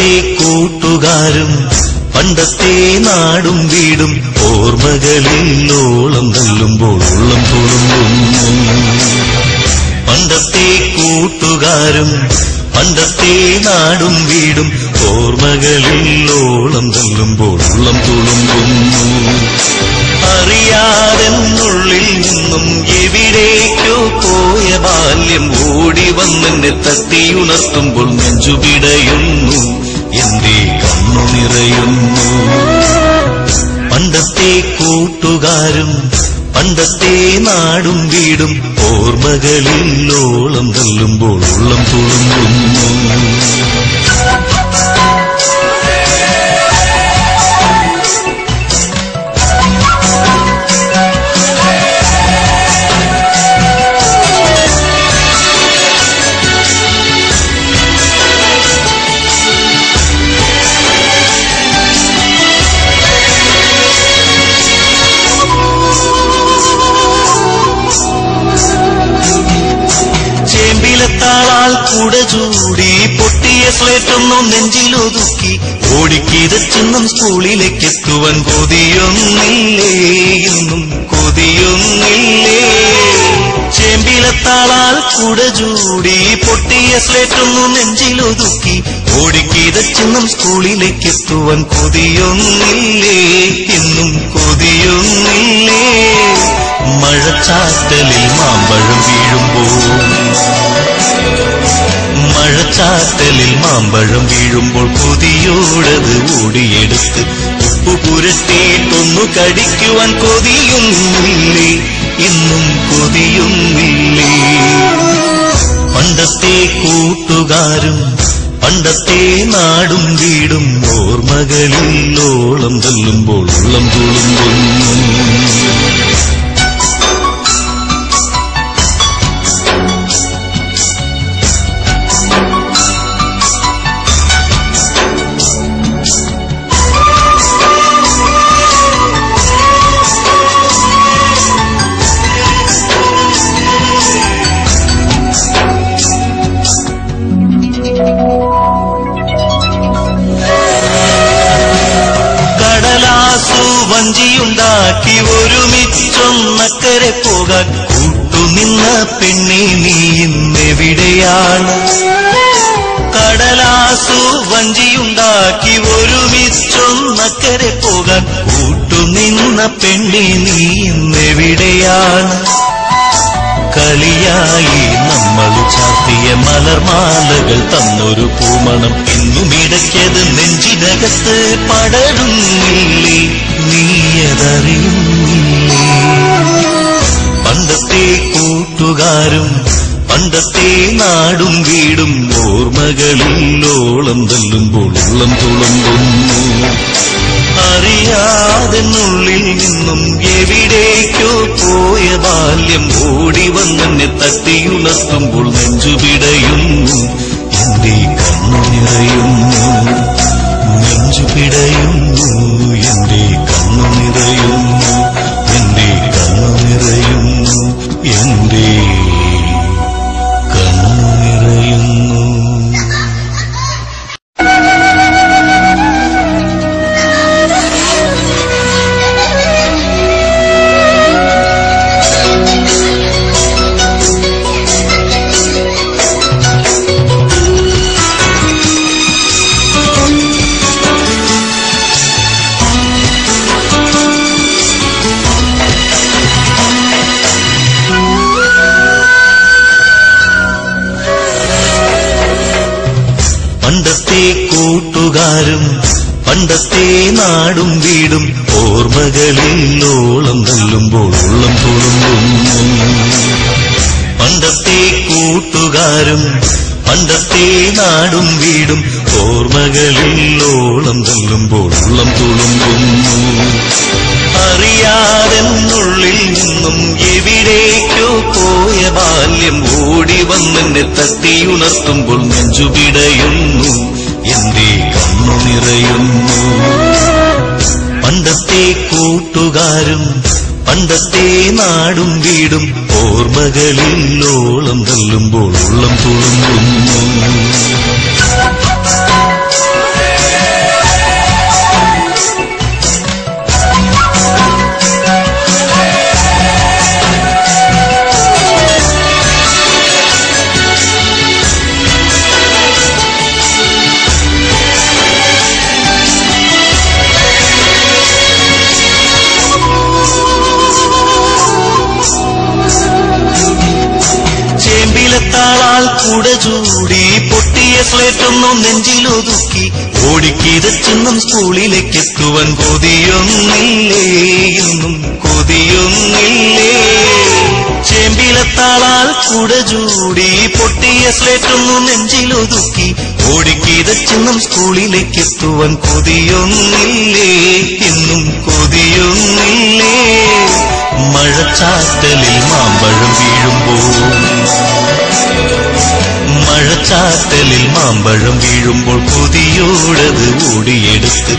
പണ്ടത്തെ കൂട്ടുകാരും പണ്ടത്തെ നാടും വീടും ഓർമ്മകളിൽ ഓളം തല്ലുമ്പോൾ ഉള്ളം തുളുമ്പുന്നു. പണ്ടത്തെ കൂട്ടുകാരും പണ്ടത്തെ നാടും വീടും ഓർമ്മകളിൽ ഓളം തല്ലുമ്പോൾ ഉള്ളം തുളുമ്പുന്നു. അറിയാതെന്നുള്ളിൽ നിന്നും എവിടേക്കോ പോയ ബാല്യം ഓടി വന്നെന്നെ തട്ടിയുണർത്തുമ്പോൾ നെഞ്ചുപിടയുന്നു, എന്റെ കണ്ണു നിറയുന്നു. പണ്ടത്തെ കൂട്ടുകാരും പണ്ടത്തെ നാടും വീടും ഓർമ്മകളിൽ ഓളം തല്ലുമ്പോൾ ഉള്ളം തുളുമ്പുന്നു. ാൾ കൂടെ ചൂടി പൊട്ടിയ സ്ലേറ്റൊന്നും നെഞ്ചിലൊതുക്കി ഓടിക്കിതച്ചെന്നും സ്കൂളിലേക്ക് എത്തുവാൻ കൊതിയൊന്നില്ലേ, എന്നും കൊതിയൊന്നില്ലേ. ചേമ്പിലത്താളാൽ കൂടെ ചൂടി പൊട്ടിയ സ്ലേറ്റൊന്നും നെഞ്ചിലൊതുക്കി ഓടിക്കിതച്ചെന്നും സ്കൂളിലേക്ക് എത്തുവാൻ കൊതിയൊന്നില്ലേ, എന്നും കൊതിയൊന്നില്ലേ. മഴച്ചാറ്റലിൽ മാമ്പഴം വീഴുമ്പോൾ കൊതിയോടത് ഓടിയെടുത്ത് ഉപ്പു പുരട്ടിയിട്ടൊന്നു കടിക്കുവാൻ കൊതിയുന്നില്ലേ, ഇന്നും കൊതിയുന്നില്ലേ. പണ്ടത്തെ കൂട്ടുകാരും പണ്ടത്തെ നാടും വീടും ഓർമ്മകളിൽ ഓളം തല്ലുമ്പോൾ ഉള്ളം തുളുമ്പുന്നു. വഞ്ചിയുണ്ടാക്കി ഒരുമിച്ചൊന്നക്കരെ പോകാൻ കൂട്ടുനിന്ന പെണ്ണെ നീ ഇന്നെവിടെയാണ്? കടലാസു വഞ്ചിയുണ്ടാക്കി ഒരുമിച്ചൊന്നക്കരെ പോകാൻ കൂട്ടുനിന്ന പെണ്ണെ നീ ഇന്നെവിടെയാണ്? കളിയായി നമ്മൾ ചാർത്തിയ മലർമാലകൾ തന്നൊരു പൂമണം ഇന്നും ഇടയ്ക്കത് നെഞ്ചിനകത്ത് പടരുന്നില്ലേ, നീയതറിയുന്നില്ലേ. പണ്ടത്തെ കൂട്ടുകാരും പണ്ടത്തെ നാടും വീടും ഓർമ്മകളിൽ ഓളം തല്ലുമ്പോൾ ഉള്ളം തുളുമ്പുന്നു. അറിയാതെന്നുള്ളിൽ നിന്നും എവിടേക്കോ പോയ ബാല്യം ഓടി വന്നെന്നെ തട്ടിയുണർത്തുമ്പോൾ നെഞ്ചുപിടയുന്നു, എന്റെ കണ്ണു നിറയുന്നു. നെഞ്ചുപിടയുന്നു, എന്റെ കണ്ണു നിറയുന്നു, എന്റെ കണ്ണു നിറയുന്നു, എന്റെ കണ്ണു നിറയുന്നു. പണ്ടത്തെ കൂട്ടുകാരും പണ്ടത്തെ നാടും വീടും ഓർമ്മകളിൽ ഓളം തല്ലുമ്പോൾ ഉള്ളം തുളുമ്പുന്നു. പണ്ടത്തെ കൂട്ടുകാരും പണ്ടത്തെ നാടും വീടും ഓർമ്മകളിൽ ഓളം തല്ലുമ്പോൾ ഉള്ളം തുളുമ്പുന്നു. അറിയാതെന്നുള്ളിൽ നിന്നും എവിടേക്കോ പോയ ബാല്യം ഓടി വന്നെന്നെ തട്ടിയുണർത്തുമ്പോൾ നെഞ്ചുപിടയുന്നു, എന്റെ കണ്ണു നിറയുന്നു. പണ്ടത്തെ കൂട്ടുകാരും പണ്ടത്തെ നാടും വീടും ഓർമ്മകളിൽ ഓളം തല്ലുമ്പോൾ ഉള്ളം തുളുമ്പുന്നു. ഓടിക്കിതച്ചെന്നും സ്കൂളിലേക്കെത്തുവാൻ കൊതിയൊന്നില്ലേ, ഇന്നും കൊതിയൊന്നില്ലേ. ചേമ്പിലത്താളാൽ കുട ചൂടി പൊട്ടിയ സ്ലേറ്റൊന്നു നെഞ്ചിലൊതുക്കി ഓടിക്കിതച്ചെന്നും സ്കൂളിലേക്കെത്തുവാൻ കൊതിയൊന്നില്ലേ, ഇന്നും കൊതിയൊന്നില്ലേ. മഴച്ചാറ്റലിൽ മാമ്പഴം വീഴുമ്പോൾ, മഴച്ചാറ്റലിൽ മാമ്പഴം വീഴുമ്പോൾ കൊതിയോടത് ഓടിയെടുത്ത്